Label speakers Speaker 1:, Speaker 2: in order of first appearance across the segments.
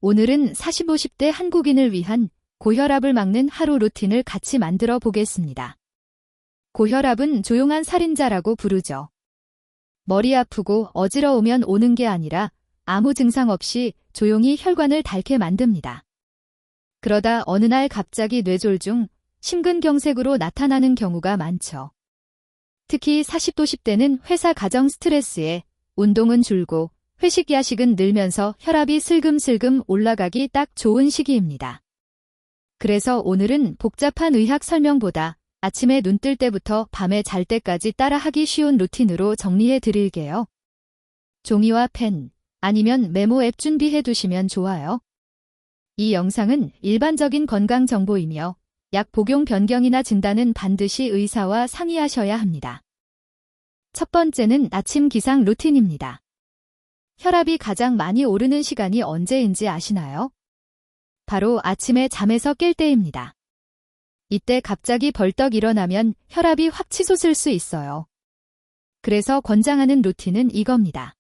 Speaker 1: 오늘은 40, 50대 한국인을 위한 고혈압을 막는 하루 루틴을 같이 만들어 보겠습니다. 고혈압은 조용한 살인자라고 부르죠. 머리 아프고 어지러우면 오는 게 아니라 아무 증상 없이 조용히 혈관을 닳게 만듭니다. 그러다 어느 날 갑자기 뇌졸중, 심근경색으로 나타나는 경우가 많죠. 특히 40, 50대는 회사 가정 스트레스에 운동은 줄고 회식 야식은 늘면서 혈압이 슬금슬금 올라가기 딱 좋은 시기입니다. 그래서 오늘은 복잡한 의학 설명보다 아침에 눈 뜰 때부터 밤에 잘 때까지 따라하기 쉬운 루틴으로 정리해 드릴게요. 종이와 펜, 아니면 메모 앱 준비해 두시면 좋아요. 이 영상은 일반적인 건강 정보이며 약 복용 변경이나 진단은 반드시 의사와 상의하셔야 합니다. 첫 번째는 아침 기상 루틴입니다. 혈압이 가장 많이 오르는 시간이 언제인지 아시나요? 바로 아침에 잠에서 깰 때입니다. 이때 갑자기 벌떡 일어나면 혈압이 확 치솟을 수 있어요. 그래서 권장하는 루틴은 이겁니다.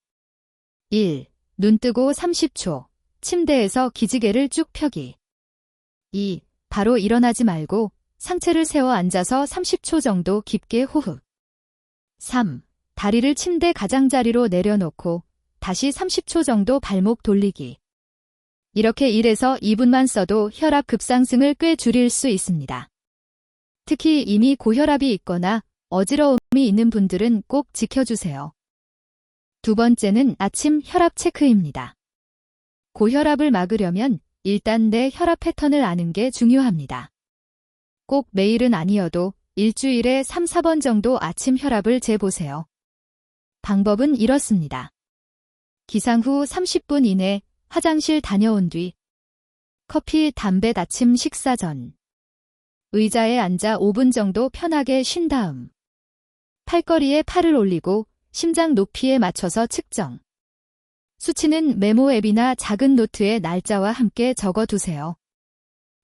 Speaker 1: 1. 눈 뜨고 30초, 침대에서 기지개를 쭉 펴기. 2. 바로 일어나지 말고 상체를 세워 앉아서 30초 정도 깊게 호흡. 3. 다리를 침대 가장자리로 내려놓고 다시 30초 정도 발목 돌리기. 이렇게 1에서 2분만 써도 혈압 급상승을 꽤 줄일 수 있습니다. 특히 이미 고혈압이 있거나 어지러움이 있는 분들은 꼭 지켜주세요. 두 번째는 아침 혈압 체크입니다. 고혈압을 막으려면 일단 내 혈압 패턴을 아는 게 중요합니다. 꼭 매일은 아니어도 일주일에 3, 4번 정도 아침 혈압을 재보세요. 방법은 이렇습니다. 기상 후 30분 이내 화장실 다녀온 뒤 커피, 담배, 아침 식사 전 의자에 앉아 5분 정도 편하게 쉰 다음 팔걸이에 팔을 올리고 심장 높이에 맞춰서 측정. 수치는 메모 앱이나 작은 노트에 날짜와 함께 적어두세요.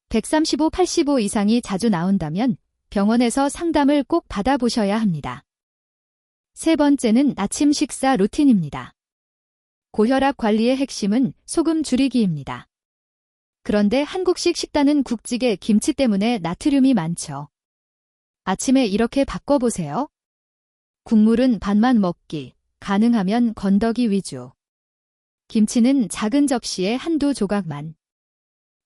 Speaker 1: 135, 85 이상이 자주 나온다면 병원에서 상담을 꼭 받아보셔야 합니다. 세 번째는 아침 식사 루틴입니다. 고혈압 관리의 핵심은 소금 줄이기입니다. 그런데 한국식 식단은 국찌개, 김치 때문에 나트륨이 많죠. 아침에 이렇게 바꿔보세요. 국물은 반만 먹기, 가능하면 건더기 위주. 김치는 작은 접시에 한두 조각만.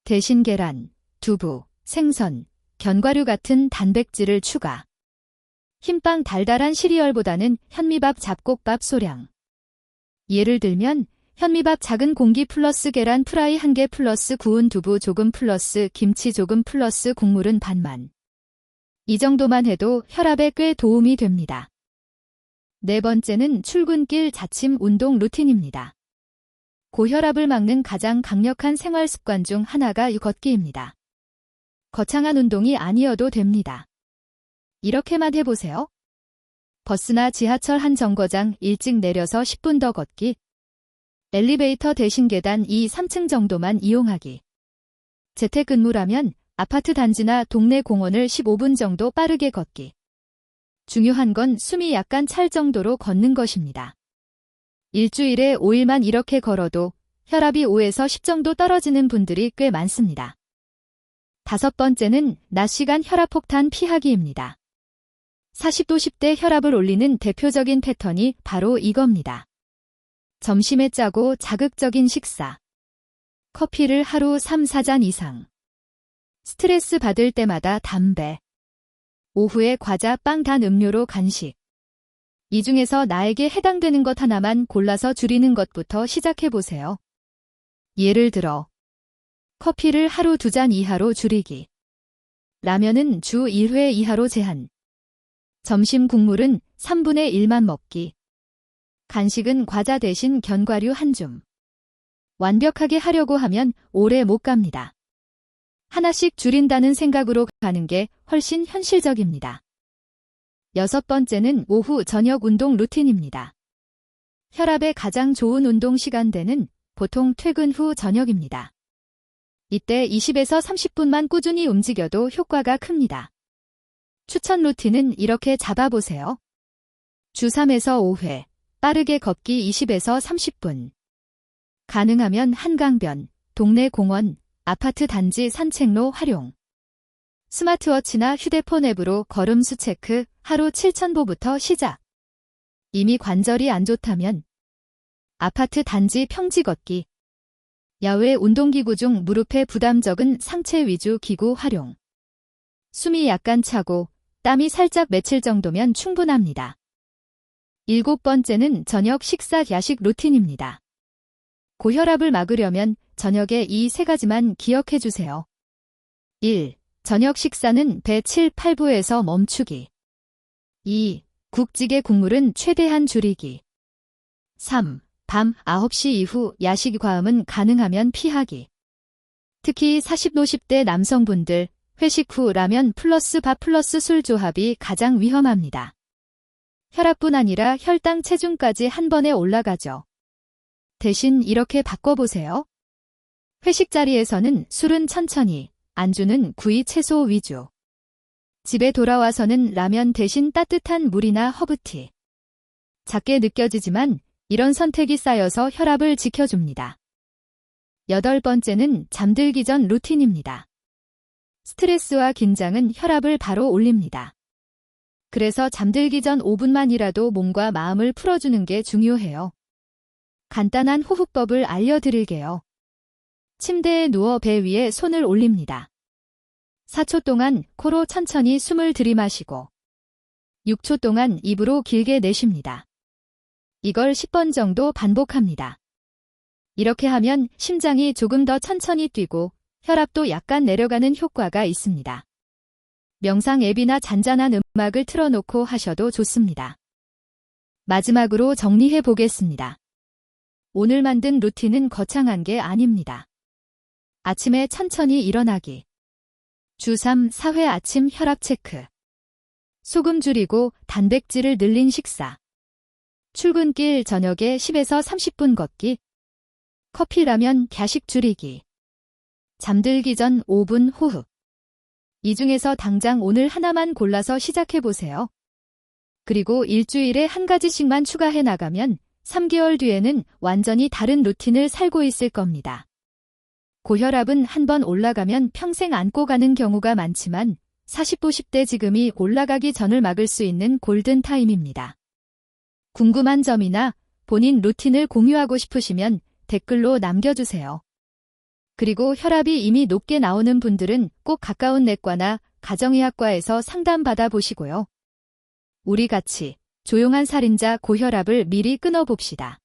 Speaker 1: 대신 계란, 두부, 생선, 견과류 같은 단백질을 추가. 흰빵 달달한 시리얼보다는 현미밥 잡곡밥 소량. 예를 들면 현미밥 작은 공기 플러스 계란 프라이 1개 플러스 구운 두부 조금 플러스 김치 조금 플러스 국물은 반만. 이 정도만 해도 혈압에 꽤 도움이 됩니다. 네 번째는 출근길 자침 운동 루틴입니다. 고혈압을 막는 가장 강력한 생활 습관 중 하나가 걷기입니다. 거창한 운동이 아니어도 됩니다. 이렇게만 해보세요. 버스나 지하철 한 정거장 일찍 내려서 10분 더 걷기. 엘리베이터 대신 계단 2, 3층 정도만 이용하기. 재택근무라면 아파트 단지나 동네 공원을 15분 정도 빠르게 걷기. 중요한 건 숨이 약간 찰 정도로 걷는 것입니다. 일주일에 5일만 이렇게 걸어도 혈압이 5에서 10 정도 떨어지는 분들이 꽤 많습니다. 다섯 번째는 낮 시간 혈압 폭탄 피하기입니다. 40도 10대 혈압을 올리는 대표적인 패턴이 바로 이겁니다. 점심에 짜고 자극적인 식사. 커피를 하루 3, 4잔 이상. 스트레스 받을 때마다 담배. 오후에 과자, 빵, 단 음료로 간식. 이 중에서 나에게 해당되는 것 하나만 골라서 줄이는 것부터 시작해보세요. 예를 들어 커피를 하루 2잔 이하로 줄이기. 라면은 주 1회 이하로 제한. 점심 국물은 3분의 1만 먹기. 간식은 과자 대신 견과류 한 줌. 완벽하게 하려고 하면 오래 못 갑니다. 하나씩 줄인다는 생각으로 가는 게 훨씬 현실적입니다. 여섯 번째는 오후 저녁 운동 루틴입니다. 혈압에 가장 좋은 운동 시간대는 보통 퇴근 후 저녁입니다. 이때 20에서 30분만 꾸준히 움직여도 효과가 큽니다. 추천 루틴은 이렇게 잡아보세요. 주 3에서 5회, 빠르게 걷기 20에서 30분. 가능하면 한강변, 동네 공원, 아파트 단지 산책로 활용. 스마트워치나 휴대폰 앱으로 걸음 수 체크, 하루 7,000보부터 시작. 이미 관절이 안 좋다면 아파트 단지 평지 걷기. 야외 운동기구 중 무릎에 부담 적은 상체 위주 기구 활용. 숨이 약간 차고 땀이 살짝 맺힐 정도면 충분합니다. 7번째는 저녁 식사 야식 루틴입니다. 고혈압을 막으려면 저녁에 이 3가지만 기억해 주세요. 1. 저녁 식사는 배 7, 8부에서 멈추기. 2. 국찌개 국물은 최대한 줄이기. 3. 밤 9시 이후 야식 과음은 가능하면 피하기. 특히 40, 50대 남성분들, 회식 후 라면 플러스 밥 플러스 술 조합이 가장 위험합니다. 혈압뿐 아니라 혈당 체중까지 한 번에 올라가죠. 대신 이렇게 바꿔보세요. 회식 자리에서는 술은 천천히, 안주는 구이 채소 위주. 집에 돌아와서는 라면 대신 따뜻한 물이나 허브티. 작게 느껴지지만 이런 선택이 쌓여서 혈압을 지켜줍니다. 8번째는 잠들기 전 루틴입니다. 스트레스와 긴장은 혈압을 바로 올립니다. 그래서 잠들기 전 5분만이라도 몸과 마음을 풀어주는 게 중요해요. 간단한 호흡법을 알려드릴게요. 침대에 누워 배 위에 손을 올립니다. 4초 동안 코로 천천히 숨을 들이마시고 6초 동안 입으로 길게 내쉽니다. 이걸 10번 정도 반복합니다. 이렇게 하면 심장이 조금 더 천천히 뛰고 혈압도 약간 내려가는 효과가 있습니다. 명상 앱이나 잔잔한 음악을 틀어놓고 하셔도 좋습니다. 마지막으로 정리해 보겠습니다. 오늘 만든 루틴은 거창한 게 아닙니다. 아침에 천천히 일어나기. 주 3, 4회 아침 혈압 체크. 소금 줄이고 단백질을 늘린 식사. 출근길 저녁에 10에서 30분 걷기. 커피 라면 야식 줄이기. 잠들기 전 5분 호흡. 이 중에서 당장 오늘 하나만 골라서 시작해보세요. 그리고 일주일에 한 가지씩만 추가해 나가면 3개월 뒤에는 완전히 다른 루틴을 살고 있을 겁니다. 고혈압은 한번 올라가면 평생 안고 가는 경우가 많지만 40, 50대 지금이 올라가기 전을 막을 수 있는 골든타임입니다. 궁금한 점이나 본인 루틴을 공유하고 싶으시면 댓글로 남겨주세요. 그리고 혈압이 이미 높게 나오는 분들은 꼭 가까운 내과나 가정의학과에서 상담받아 보시고요. 우리 같이 조용한 살인자 고혈압을 미리 끊어봅시다.